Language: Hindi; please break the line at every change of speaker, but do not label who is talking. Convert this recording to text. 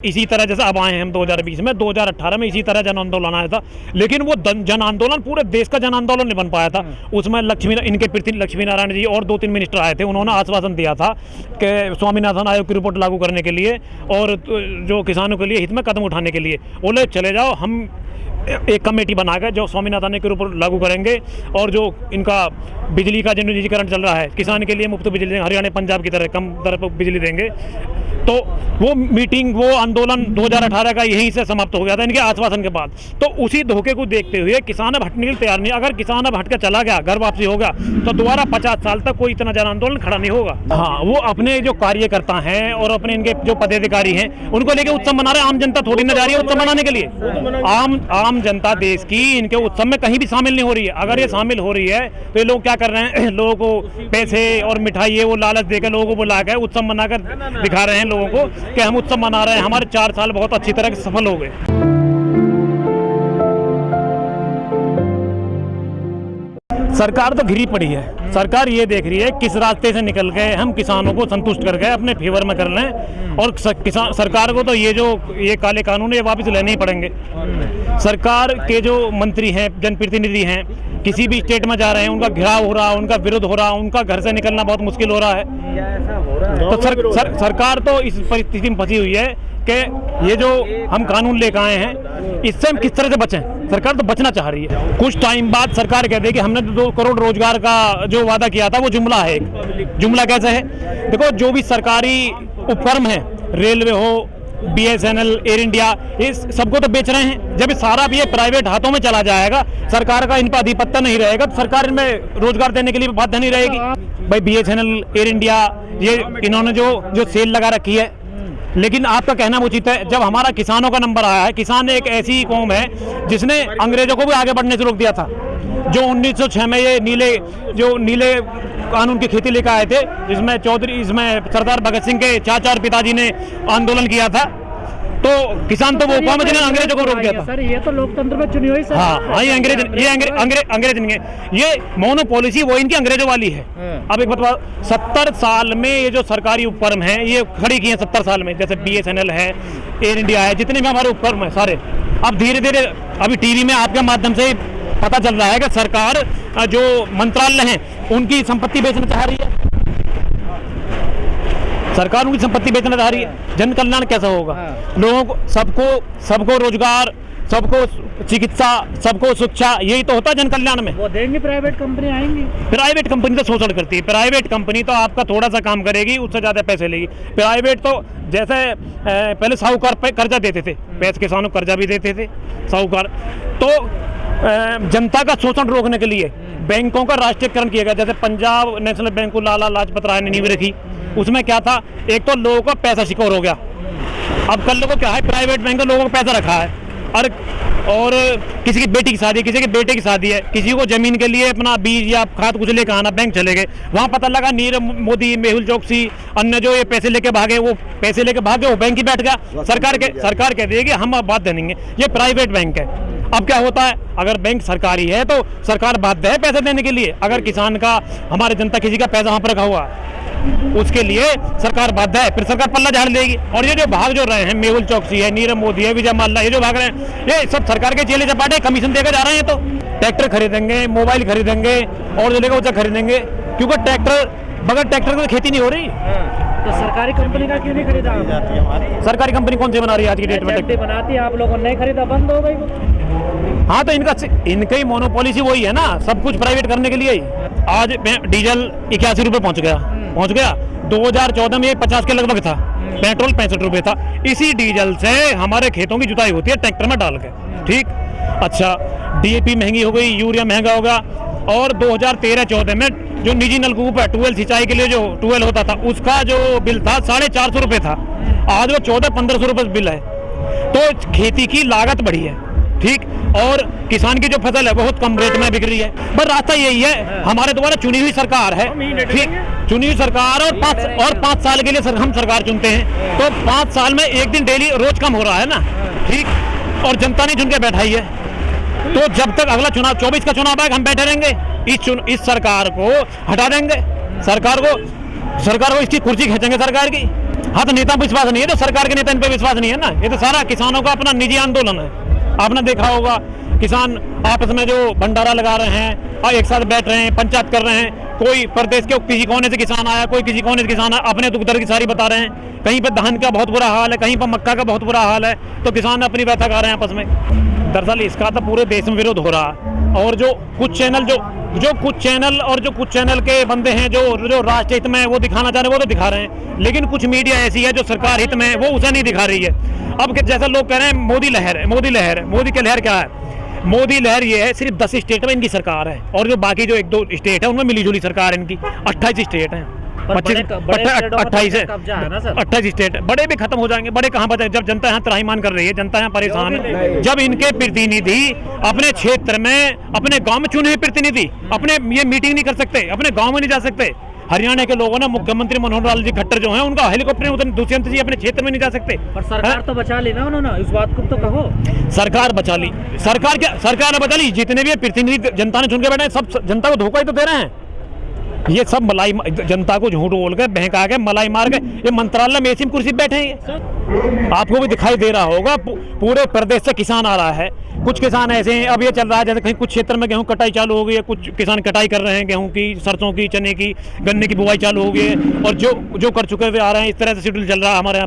इसी तरह जैसे अब आए हैं हम 2020 में, 2018 में इसी तरह जन आंदोलन आया था, लेकिन वो जन आंदोलन पूरे देश का जन आंदोलन नहीं बन पाया था। उसमें इनके प्रति लक्ष्मी नारायण जी और 2-3 मिनिस्टर आए थे, उन्होंने आश्वासन दिया था कि स्वामीनाथन आयोग की रिपोर्ट लागू करने के लिए और जो किसानों के लिए हित में कदम उठाने के लिए बोले चले जाओ, हम एक कमेटी बनाकर जो स्वामीनाथन के ऊपर लागू करेंगे और जो इनका बिजली का जो निजीकरण चल रहा है, किसान के लिए मुफ्त बिजली देंगे, हरियाणा पंजाब की तरह कम दर पर बिजली देंगे। तो वो मीटिंग, वो आंदोलन 2018 का यहीं से समाप्त हो गया था इनके आश्वासन के बाद। तो उसी धोखे को देखते हुए किसान अब हटने के लिए तैयार नहीं। अगर किसान अब हट कर चला गया, घर वापसी होगा, तो दोबारा 50 साल तक कोई इतना जन आंदोलन खड़ा नहीं होगा। हाँ, वो अपने जो कार्यकर्ता हैं और अपने इनके जो पदाधिकारी हैं उनको लेके उत्सव मना रहे हैं। आम जनता थोड़ी ना जा रही है उत्सव मनाने के लिए। आम जनता देश की इनके उत्सव में कहीं भी शामिल नहीं हो रही है। अगर ये शामिल हो रही है तो ये लोग क्या कर रहे हैं, लोगों को पैसे और मिठाई वो लालच देकर लोगों को बुला कर उत्सव मनाकर दिखा रहे हैं लोगों को कि हम उत्सव मना रहे हैं, हमारे 4 साल बहुत अच्छी तरह से सफल हो गए। सरकार तो घिरी पड़ी है। सरकार ये देख रही है किस रास्ते से निकल गए हम किसानों को संतुष्ट कर गए, अपने फेवर में कर लें। और किसान सरकार को तो ये काले कानून ये वापस लेने ही पड़ेंगे। सरकार के जो मंत्री हैं, जनप्रतिनिधि हैं, किसी भी स्टेट में जा रहे हैं, उनका घिराव हो रहा, उनका विरोध हो रहा, उनका घर से निकलना बहुत मुश्किल हो रहा है। तो सरकार तो इस परिस्थिति में फंसी हुई है कि ये जो हम कानून लेकर आए हैं इससे हम किस तरह से बचें। सरकार तो बचना चाह रही है। कुछ टाइम बाद सरकार कहती है कि हमने 2 करोड़ रोजगार का जो वादा किया था वो जुमला है। एक जुमला कैसे है, देखो, जो भी सरकारी उपक्रम है, रेलवे हो, BSNL, एयर इंडिया, इस सबको तो बेच रहे हैं। जब सारा भी ये प्राइवेट हाथों में चला जाएगा, सरकार का इन पर आधिपत्य नहीं रहेगा, तो सरकार इनमें रोजगार देने के लिए बाध्य नहीं रहेगी। भाई BSNL, एयर इंडिया, ये इन्होंने जो सेल लगा रखी है, लेकिन आपका कहना उचित है। जब हमारा किसानों का नंबर आया है, किसान एक ऐसी कौम है जिसने अंग्रेजों को भी आगे बढ़ने से रोक दिया था। जो 1906 में ये नीले कानून की खेती लेकर आए थे, इसमें सरदार भगत सिंह के चाचा और पिताजी ने आंदोलन किया था। तो किसान तो वो कौम है जिन्होंने अंग्रेजों को रोक दिया था।
सर, ये तो लोकतंत्र में चुनी हुई।
हाँ, ये अंग्रेज नहीं है, ये मोनो पॉलिसी वो इनकी अंग्रेजों वाली है। अब एक बात, 70 साल में ये जो सरकारी उपक्रम है ये खड़ी की है 70 साल में, जैसे BSNL है, एयर इंडिया है, जितने भी हमारे उपक्रम है सारे। अब धीरे धीरे अभी टीवी में आपके माध्यम से पता चल रहा है कि सरकार जो मंत्रालय हैं उनकी संपत्ति बेचना चाह रही है। सरकार उनकी संपत्ति बेचना चाह रही है। जन कल्याण कैसा होगा? लोगों को, सबको रोजगार, सबको चिकित्सा, सबको शिक्षा, यही तो होता है जन कल्याण में।
वो देंगे, प्राइवेट कंपनी आएंगी।
प्राइवेट कंपनी तो शोषण करती है। प्राइवेट कंपनी तो आपका थोड़ा सा काम करेगी, उससे ज्यादा पैसे लेगी। प्राइवेट तो जैसे पहले साहूकार पे कर्जा देते थे, पैसे किसानों को कर्जा भी देते थे साहूकार। तो जनता का शोषण रोकने के लिए बैंकों का राष्ट्रीयकरण किया गया। जैसे पंजाब नेशनल बैंक को लाला लाजपत राय ने नींव रखी। उसमें क्या था, एक तो लोगों का पैसा सिक्योर हो गया। अब कल लोगों को क्या है, प्राइवेट बैंक में लोगों को पैसा रखा है, और किसी की बेटी की शादी, किसी के बेटे की शादी है, किसी को जमीन के लिए अपना बीज या खाद कुछ लेकर आना, बैंक चले गए, वहाँ पता लगा नीरव मोदी, मेहुल चोकसी, अन्य जो ये पैसे लेके भागे, वो पैसे लेके भागे, वो बैंक ही बैठ गया। सरकार कहती है कि हम अब बाध्य देंगे, ये प्राइवेट बैंक है। अब क्या होता है, अगर बैंक सरकारी है तो सरकार बाध्य है पैसे देने के लिए। अगर किसान का, हमारे जनता किसी का पैसा वहाँ पर रखा हुआ उसके लिए सरकार बाध्य है, फिर सरकार पल्ला झाड़ देगी। और ये जो भाग जो रहे हैं, मेहुल चोकसी है, नीरव मोदी है, विजय माल्या, ये जो भाग रहे हैं, ये सब सरकार के चेले चपाटे कमीशन देकर जा रहे हैं। तो ट्रैक्टर खरीदेंगे, मोबाइल खरीदेंगे और जो लेगा वो खरीदेंगे, क्योंकि बगैर ट्रैक्टर की खेती नहीं हो रही।
तो सरकारी कंपनी का क्यों नहीं खरीदा?
सरकारी कंपनी कौन सी बना रही है आज की डेट में?
बनाती है, आप लोगों ने नहीं खरीदा, बंद हो गई।
हाँ, तो इनका ही मोनोपॉलिसी वही है ना, सब कुछ प्राइवेट करने के लिए ही। आज डीजल 81 रुपये पहुंच गया। 2014 में ये 50 के लगभग था, पेट्रोल 65 रुपये था। इसी डीजल से हमारे खेतों की जुताई होती है ट्रैक्टर में डाल के। ठीक, अच्छा, DAP महंगी हो गई, यूरिया महंगा होगा। और 2013-14 में जो निजी नलकूप है, ट्यूबवेल सिंचाई के लिए जो ट्यूबवेल होता था, उसका जो बिल था 450 रुपये था। आज वो 1400-1500 रुपये बिल है। तो खेती की लागत बढ़ी है। ठीक, और किसान की जो फसल है बहुत कम रेट में बिक रही है। बस रास्ता यही है, हमारे द्वारा चुनी हुई सरकार है। ठीक, चुनी हुई सरकार और 5 साल के लिए हम सरकार चुनते हैं, तो 5 साल में एक दिन डेली रोज कम हो रहा है ना। ठीक, और जनता ने चुन के बैठाई है। तो जब तक अगला चुनाव 24 का चुनाव आएगा, हम बैठे रहेंगे, इस सरकार को हटा देंगे। सरकार को इसकी कुर्सी खींचेंगे सरकार की। हाँ तो नेता पर विश्वास नहीं है तो सरकार के नेता इन पर विश्वास नहीं है ना। ये तो सारा किसानों का अपना निजी आंदोलन है। आपने देखा होगा किसान आपस में जो भंडारा लगा रहे हैं और एक साथ बैठ रहे हैं, पंचायत कर रहे हैं। कोई प्रदेश के किसी कोने से किसान आया, कोई किसी कोने से किसान आया, अपने दुख दर्द की सारी बता रहे हैं। कहीं पर धान का बहुत बुरा हाल है, कहीं पर मक्का का बहुत बुरा हाल है, तो किसान अपनी व्यथा गा रहे हैं आपस में। दरअसल इसका तो पूरे देश में विरोध हो रहा है। और जो कुछ चैनल के बंदे हैं जो राष्ट्र हित में वो दिखाना चाह रहे हैं वो तो दिखा रहे हैं, लेकिन कुछ मीडिया ऐसी है जो सरकार हित में है वो उसे नहीं दिखा रही है। अब जैसा लोग कह रहे हैं मोदी लहर है, मोदी लहर है। मोदी की लहर क्या है? मोदी लहर ये है सिर्फ 10 स्टेट में इनकी सरकार है और जो बाकी जो 1-2 स्टेट है उनमें मिलीजुली सरकार है इनकी। 28 स्टेट हैं, 28 स्टेट है। बड़े भी खत्म हो जाएंगे, बड़े कहाँ बचे? जब जनता यहाँ त्राहिमाम कर रही है, जनता यहाँ परेशान है। जब इनके प्रतिनिधि अपने क्षेत्र में, अपने गांव में चुने हुए प्रतिनिधि अपने ये मीटिंग नहीं कर सकते, अपने गांव में नहीं जा सकते। हरियाणा के लोगों ने मुख्यमंत्री मनोहर लाल जी खट्टर जो हैं उनका हेलीकॉप्टर दुष्यंत जी अपने क्षेत्र में नहीं जा सकते।
पर सरकार तो बचा ली ना उन्होंने, इस बात को तो कहो।
सरकार बचा ली, सरकार ने बचा ली। जितने भी प्रतिनिधि जनता ने चुन के बैठे हैं सब जनता को धोखा ही तो दे रहे हैं। ये सब मलाई, जनता को झूठ बोल के बहका के मलाई मार के ये मंत्रालय में ऐसी कुर्सी बैठे हैं। आपको भी दिखाई दे रहा होगा पूरे प्रदेश से किसान आ रहा है। कुछ किसान ऐसे हैं, अब ये चल रहा है जैसे कहीं कुछ क्षेत्र में गेहूं कटाई चालू हो गई है, कुछ किसान कटाई कर रहे हैं गेहूं की, सरसों की, चने की, गन्ने की बुवाई चालू हो गई है और जो कर चुके हुए आ रहे हैं। इस तरह से शेड्यूल चल रहा है हमारे यहाँ पे।